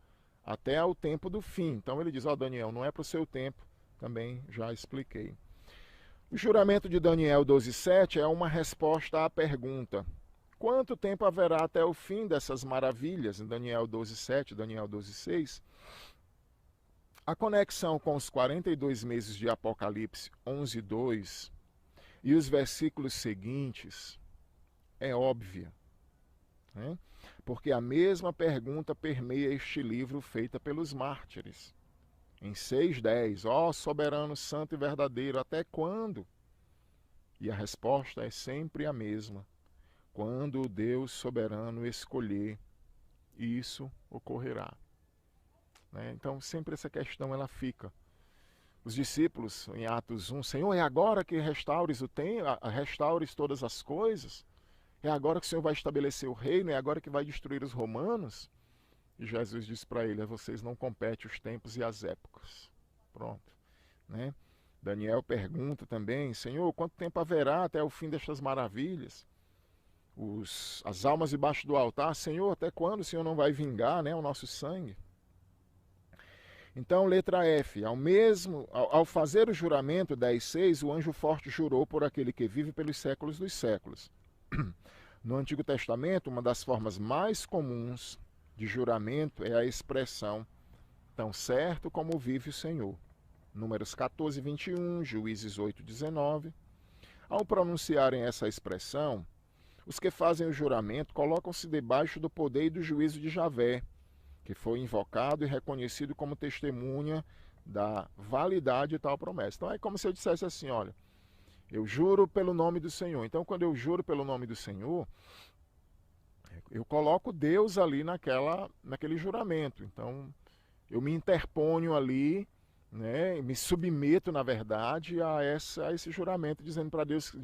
até ao tempo do fim. Então ele diz: ó, Daniel, não é para o seu tempo, também já expliquei. O juramento de Daniel 12:7 é uma resposta à pergunta: quanto tempo haverá até o fim dessas maravilhas? Em Daniel 12:7, Daniel 12:6. A conexão com os 42 meses de Apocalipse 11:2 e os versículos seguintes é óbvia, né? Porque a mesma pergunta permeia este livro feita pelos mártires. Em 6:10, ó soberano, santo e verdadeiro, até quando? E a resposta é sempre a mesma: quando o Deus soberano escolher, isso ocorrerá. Né? Então sempre essa questão ela fica. Os discípulos em Atos 1, Senhor, é agora que restaures restaures todas as coisas? É agora que o Senhor vai estabelecer o reino? É agora que vai destruir os romanos? E Jesus disse para ele: a vocês não compete os tempos e as épocas. Pronto. Né? Daniel pergunta também: Senhor, quanto tempo haverá até o fim destas maravilhas? As almas debaixo do altar: Senhor, até quando o Senhor não vai vingar, né, o nosso sangue? Então, letra F. Ao fazer o juramento 10:6, o anjo forte jurou por aquele que vive pelos séculos dos séculos. No Antigo Testamento, uma das formas mais comuns de juramento é a expressão tão certo como vive o Senhor. Números 14, 21, Juízes 8, 19. Ao pronunciarem essa expressão, os que fazem o juramento colocam-se debaixo do poder e do juízo de Javé, que foi invocado e reconhecido como testemunha da validade de tal promessa. Então é como se eu dissesse assim, olha, eu juro pelo nome do Senhor. Então quando eu juro pelo nome do Senhor, eu coloco Deus ali naquele juramento. Então eu me interponho ali, né, me submeto, na verdade, a esse juramento, dizendo para Deus,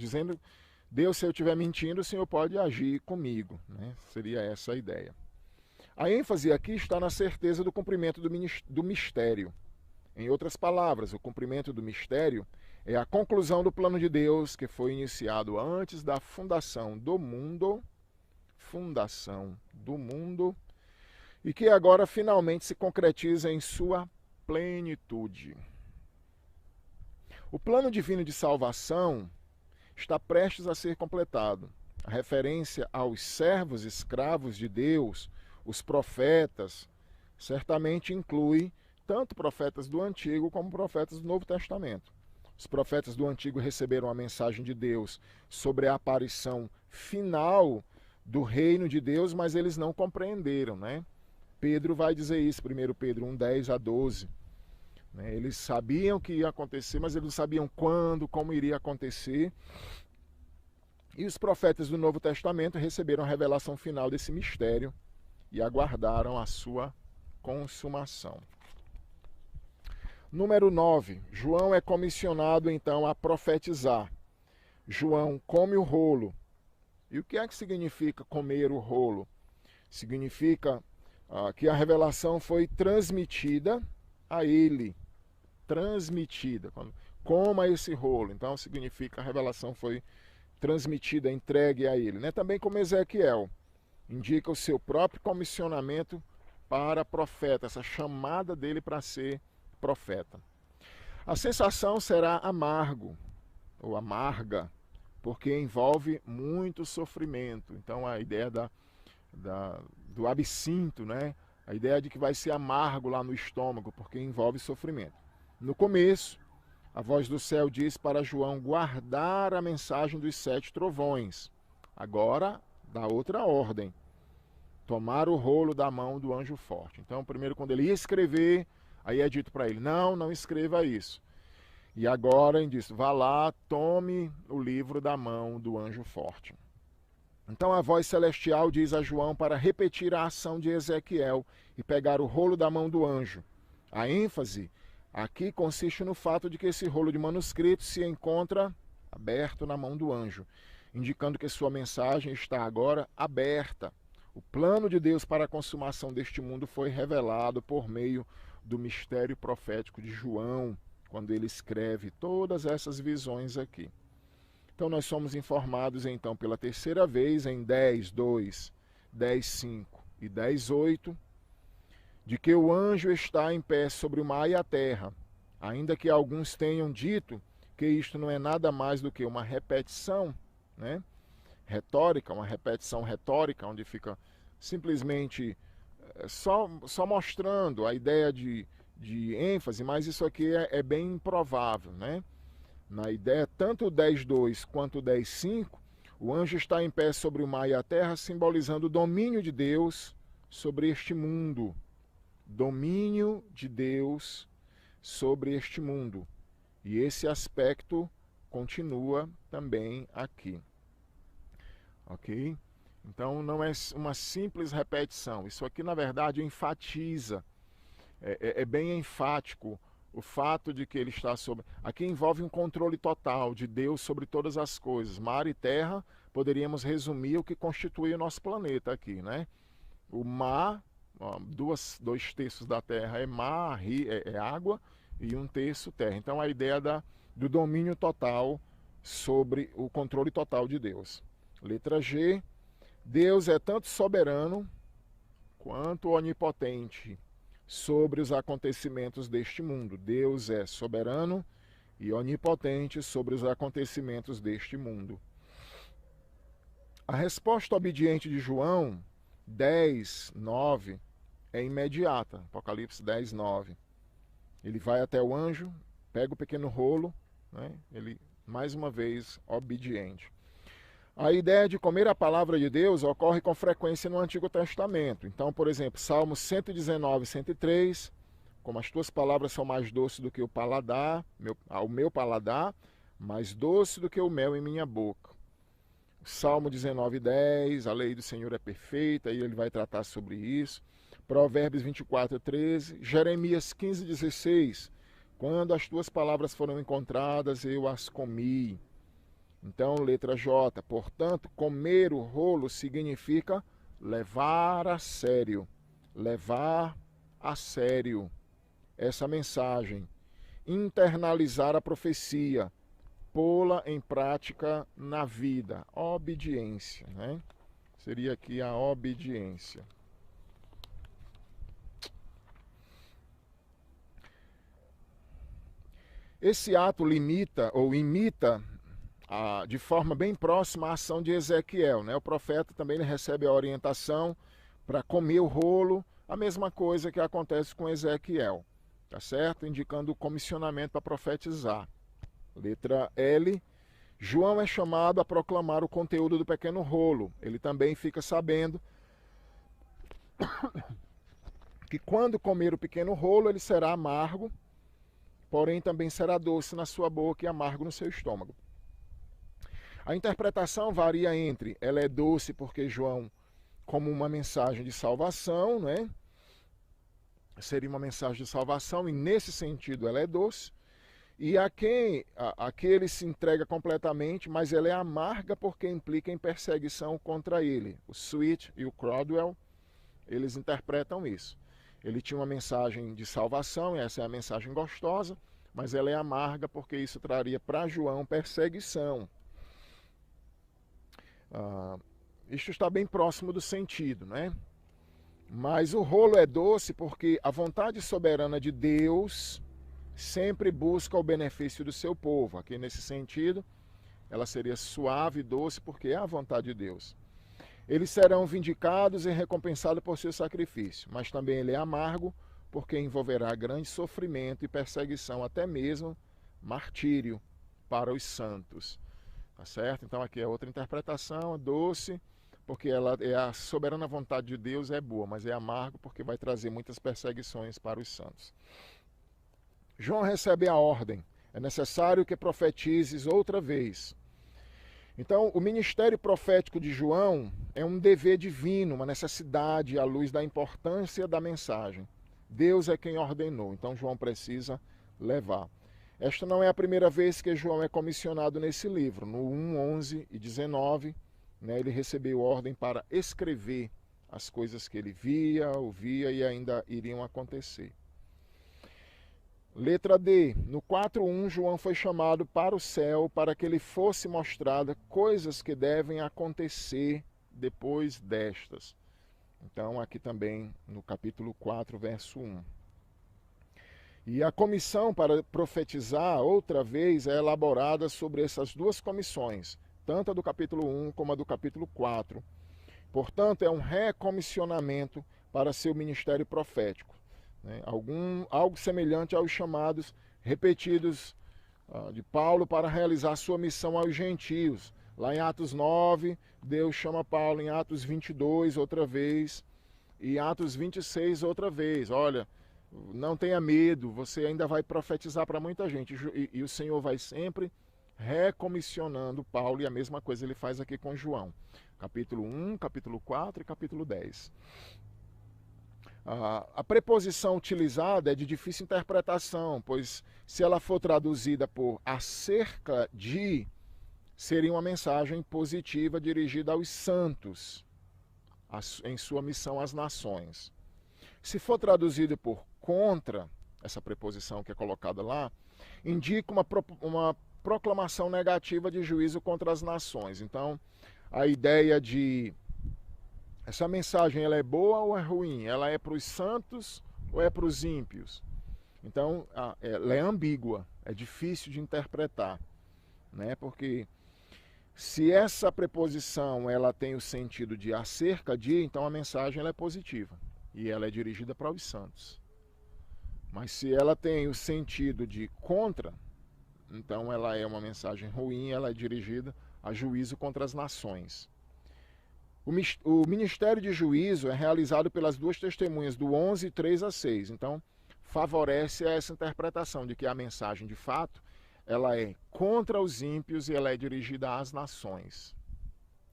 Deus, se eu estiver mentindo, o Senhor pode agir comigo. Né? Seria essa a ideia. A ênfase aqui está na certeza do cumprimento do mistério. Em outras palavras, o cumprimento do mistério é a conclusão do plano de Deus que foi iniciado antes da fundação do mundo, e que agora finalmente se concretiza em sua plenitude. O plano divino de salvação está prestes a ser completado. A referência aos servos escravos de Deus, os profetas, certamente inclui tanto profetas do Antigo como profetas do Novo Testamento. Os profetas do Antigo receberam a mensagem de Deus sobre a aparição final do reino de Deus, mas eles não compreenderam, né? Pedro vai dizer isso, 1 Pedro 1, 10 a 12. Eles sabiam que ia acontecer, mas eles não sabiam quando, como iria acontecer. E os profetas do Novo Testamento receberam a revelação final desse mistério e aguardaram a sua consumação. Número 9. João é comissionado então a profetizar. João come o rolo. E o que é que significa comer o rolo? Significa que a revelação foi transmitida a ele. Transmitida. Coma esse rolo. Então significa que a revelação foi transmitida, entregue a ele. Né? Também como Ezequiel. Indica o seu próprio comissionamento para profeta, essa chamada dele para ser profeta. A sensação será amargo ou amarga, porque envolve muito sofrimento. Então a ideia do absinto, né? A ideia de que vai ser amargo lá no estômago, porque envolve sofrimento. No começo, a voz do céu diz para João guardar a mensagem dos 7 trovões. Agora, da outra ordem, tomar o rolo da mão do anjo forte. Então, primeiro, quando ele ia escrever, aí é dito para ele, não escreva isso. E agora ele diz, vá lá, tome o livro da mão do anjo forte. Então a voz celestial diz a João para repetir a ação de Ezequiel e pegar o rolo da mão do anjo. A ênfase aqui consiste no fato de que esse rolo de manuscrito se encontra aberto na mão do anjo, indicando que sua mensagem está agora aberta. O plano de Deus para a consumação deste mundo foi revelado por meio do mistério profético de João, quando ele escreve todas essas visões aqui. Então nós somos informados então pela terceira vez em 10:2, 10:5 e 10:8 de que o anjo está em pé sobre o mar e a terra, ainda que alguns tenham dito que isto não é nada mais do que uma repetição, né? Retórica, uma repetição retórica, onde fica simplesmente só mostrando a ideia de ênfase, mas isso aqui é bem improvável, né? Na ideia, tanto o 10:2 quanto o 10:5, o anjo está em pé sobre o mar e a terra, simbolizando o domínio de Deus sobre este mundo. Domínio de Deus sobre este mundo. E esse aspecto continua também aqui. Ok? Então não é uma simples repetição. Isso aqui, na verdade, enfatiza. É bem enfático o fato de que ele está sobre... Aqui envolve um controle total de Deus sobre todas as coisas. Mar e terra, poderíamos resumir o que constitui o nosso planeta aqui, né? O mar, 2/3 da terra é mar, é água, e 1/3 terra. Então a ideia do domínio total sobre o controle total de Deus. Letra G. Deus é tanto soberano quanto onipotente sobre os acontecimentos deste mundo. Deus é soberano e onipotente sobre os acontecimentos deste mundo. A resposta obediente de João 10, 9 é imediata. Apocalipse 10, 9. Ele vai até o anjo, pega o pequeno rolo, né? Ele, mais uma vez, obediente. A ideia de comer a palavra de Deus ocorre com frequência no Antigo Testamento. Então, por exemplo, Salmos 119, 103, como as tuas palavras são mais doces do que o paladar, ao meu paladar, mais doce do que o mel em minha boca. Salmo 19, 10, a lei do Senhor é perfeita, e ele vai tratar sobre isso. Provérbios 24, 13, Jeremias 15, 16, quando as tuas palavras foram encontradas, eu as comi. Então, letra J, portanto, comer o rolo significa levar a sério essa mensagem, internalizar a profecia, pô-la em prática na vida, obediência, né? Seria aqui a obediência. Esse ato limita ou imita de forma bem próxima a ação de Ezequiel, né? O profeta também ele recebe a orientação para comer o rolo, a mesma coisa que acontece com Ezequiel, tá certo? Indicando o comissionamento para profetizar. Letra L, João é chamado a proclamar o conteúdo do pequeno rolo. Ele também fica sabendo que quando comer o pequeno rolo ele será amargo, porém também será doce na sua boca e amargo no seu estômago. A interpretação varia entre ela é doce porque João, como uma mensagem de salvação, né? Seria uma mensagem de salvação e nesse sentido ela é doce. E a quem ele se entrega completamente, mas ela é amarga porque implica em perseguição contra ele. O Sweet e o Crodwell, eles interpretam isso. Ele tinha uma mensagem de salvação, e essa é a mensagem gostosa, mas ela é amarga porque isso traria para João perseguição. Isto está bem próximo do sentido, né? Mas o rolo é doce porque a vontade soberana de Deus sempre busca o benefício do seu povo. Aqui nesse sentido, ela seria suave e doce porque é a vontade de Deus. Eles serão vindicados e recompensados por seu sacrifício, mas também ele é amargo porque envolverá grande sofrimento e perseguição, até mesmo martírio para os santos. Tá certo? Então aqui é outra interpretação, é doce, porque ela é a soberana vontade de Deus, é boa, mas é amargo porque vai trazer muitas perseguições para os santos. João recebe a ordem, é necessário que profetizes outra vez. Então, o ministério profético de João é um dever divino, uma necessidade à luz da importância da mensagem. Deus é quem ordenou, então João precisa levar. Esta não é a primeira vez que João é comissionado nesse livro. No 1, 11 e 19, né, ele recebeu ordem para escrever as coisas que ele via, ouvia e ainda iriam acontecer. Letra D. No 4.1, João foi chamado para o céu para que lhe fosse mostrada coisas que devem acontecer depois destas. Então, aqui também no capítulo 4, verso 1. E a comissão para profetizar, outra vez, é elaborada sobre essas duas comissões, tanto a do capítulo 1 como a do capítulo 4. Portanto, é um recomissionamento para seu ministério profético. Né? Algo semelhante aos chamados repetidos de Paulo para realizar sua missão aos gentios. Lá em Atos 9, Deus chama Paulo, em Atos 22, outra vez, e em Atos 26, outra vez. Olha, não tenha medo, você ainda vai profetizar para muita gente. E o Senhor vai sempre recomissionando Paulo, e a mesma coisa ele faz aqui com João. Capítulo 1, capítulo 4 e capítulo 10. A preposição utilizada é de difícil interpretação, pois se ela for traduzida por acerca de, seria uma mensagem positiva dirigida aos santos, em sua missão às nações. Se for traduzida por contra, essa preposição que é colocada lá, indica uma proclamação negativa de juízo contra as nações. Então, a ideia de essa mensagem ela é boa ou é ruim? Ela é para os santos ou é para os ímpios? Então, ela é ambígua, é difícil de interpretar, né? Porque Se essa preposição ela tem o sentido de acerca de, então a mensagem ela é positiva e ela é dirigida para os santos. Mas se ela tem o sentido de contra, então ela é uma mensagem ruim, ela é dirigida a juízo contra as nações. O ministério de juízo é realizado pelas duas testemunhas, do 11, 3 a 6. Então, favorece essa interpretação de que a mensagem, de fato, ela é contra os ímpios e ela é dirigida às nações.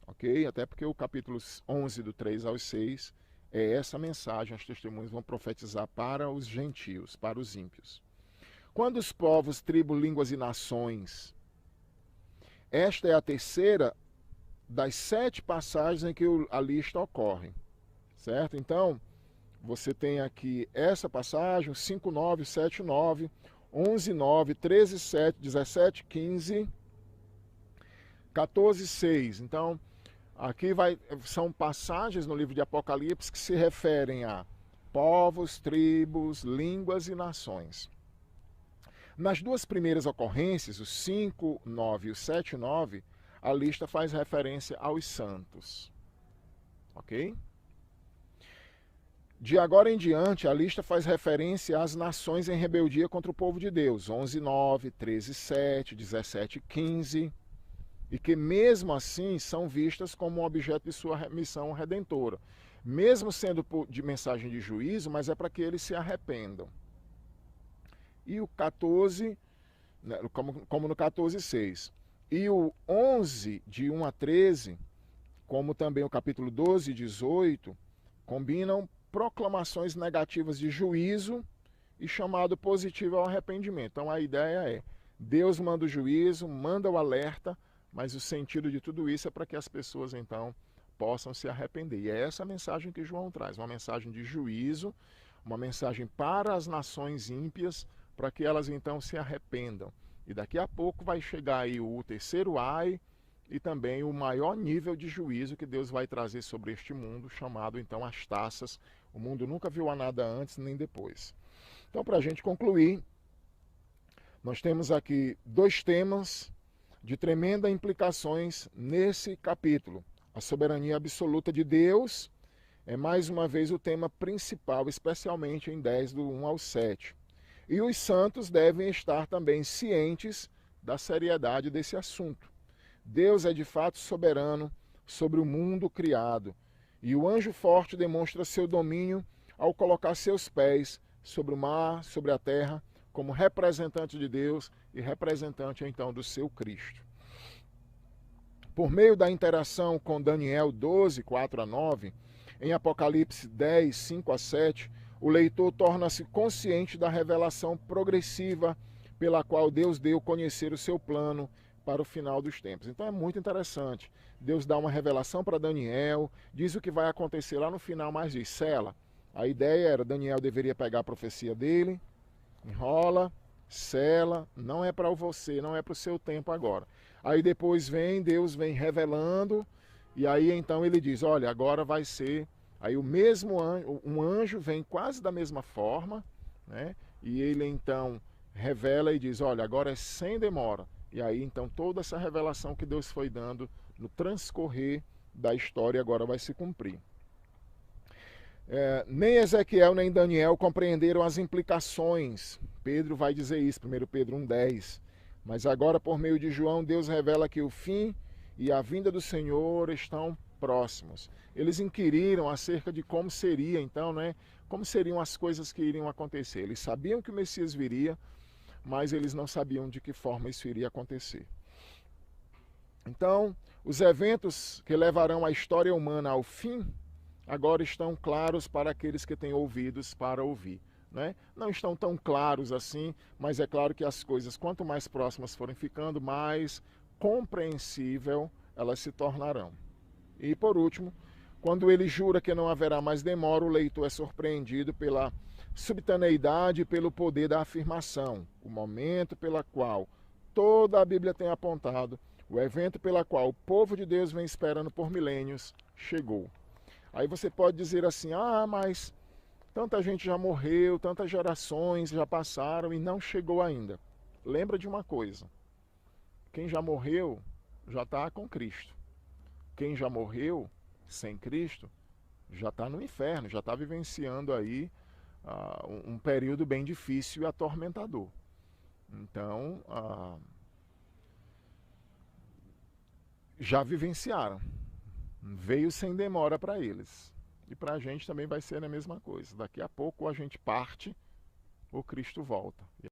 Ok? Até porque o capítulo 11, do 3 ao 6, é essa mensagem, as testemunhas vão profetizar para os gentios, para os ímpios. Quando os povos, tribos, línguas e nações, esta é a terceira das 7 passagens em que a lista ocorre, certo? Então, você tem aqui essa passagem, 5, 9, 7, 9, 11, 9, 13, 7, 17, 15, 14, 6. Então, aqui são passagens no livro de Apocalipse que se referem a povos, tribos, línguas e nações. Nas duas primeiras ocorrências, os 5, 9 e o 7, 9, a lista faz referência aos santos. Ok? De agora em diante, a lista faz referência às nações em rebeldia contra o povo de Deus. 11, 9, 13, 7, 17, 15. E que mesmo assim são vistas como um objeto de sua missão redentora. Mesmo sendo de mensagem de juízo, mas é para que eles se arrependam. E o 14, como no 14, 6. E o 11, de 1 a 13, como também o capítulo 12 e 18, combinam proclamações negativas de juízo e chamado positivo ao arrependimento. Então a ideia é, Deus manda o juízo, manda o alerta, mas o sentido de tudo isso é para que as pessoas então possam se arrepender. E é essa a mensagem que João traz, uma mensagem de juízo, uma mensagem para as nações ímpias, para que elas então se arrependam. E daqui a pouco vai chegar aí o terceiro ai e também o maior nível de juízo que Deus vai trazer sobre este mundo, chamado então as taças. O mundo nunca viu a nada antes nem depois. Então, para a gente concluir, nós temos aqui 2 temas de tremendas implicações nesse capítulo. A soberania absoluta de Deus é mais uma vez o tema principal, especialmente em 10, do 1 ao 7. E os santos devem estar também cientes da seriedade desse assunto. Deus é de fato soberano sobre o mundo criado, e o anjo forte demonstra seu domínio ao colocar seus pés sobre o mar, sobre a terra, como representante de Deus e representante então do seu Cristo. Por meio da interação com Daniel 12, 4 a 9, em Apocalipse 10, 5 a 7, o leitor torna-se consciente da revelação progressiva pela qual Deus deu conhecer o seu plano para o final dos tempos. Então é muito interessante. Deus dá uma revelação para Daniel, diz o que vai acontecer lá no final, mas diz, sela. A ideia era, Daniel deveria pegar a profecia dele, enrola, sela, não é para você, não é para o seu tempo agora. Aí depois Deus vem revelando, e aí então ele diz, olha, agora vai ser... Aí o mesmo anjo, um anjo vem quase da mesma forma, né? E ele então revela e diz, olha, agora é sem demora. E aí então toda essa revelação que Deus foi dando no transcorrer da história agora vai se cumprir. Nem Ezequiel nem Daniel compreenderam as implicações. Pedro vai dizer isso, 1 Pedro 1,10. Mas agora, por meio de João, Deus revela que o fim e a vinda do Senhor estão próximos. Eles inquiriram acerca de como seria, então, né? Como seriam as coisas que iriam acontecer. Eles sabiam que o Messias viria, mas eles não sabiam de que forma isso iria acontecer. Então, os eventos que levarão a história humana ao fim, agora estão claros para aqueles que têm ouvidos para ouvir. Né? Não estão tão claros assim, mas é claro que as coisas, quanto mais próximas forem ficando, mais compreensível elas se tornarão. E por último, quando ele jura que não haverá mais demora, o leitor é surpreendido pela subtaneidade e pelo poder da afirmação, o momento pela qual toda a Bíblia tem apontado, o evento pela qual o povo de Deus vem esperando por milênios, chegou. Aí você pode dizer assim, mas tanta gente já morreu, tantas gerações já passaram e não chegou ainda. Lembra de uma coisa, quem já morreu já está com Cristo. Quem já morreu sem Cristo já está no inferno, já está vivenciando aí um período bem difícil e atormentador. Então, já vivenciaram. Veio sem demora para eles. E para a gente também vai ser a mesma coisa. Daqui a pouco a gente parte, ou Cristo volta.